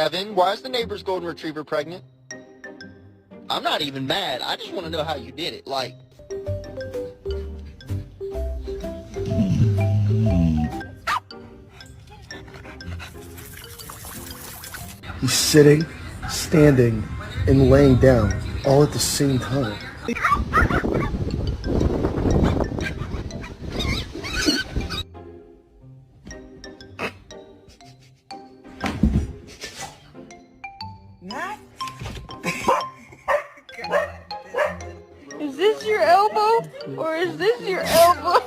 Kevin, why is the neighbor's golden retriever pregnant? I'm not even mad. I just want to know how you did it. Like, he's sitting, standing, and laying down all at the same time. Is this your elbow or is this your elbow?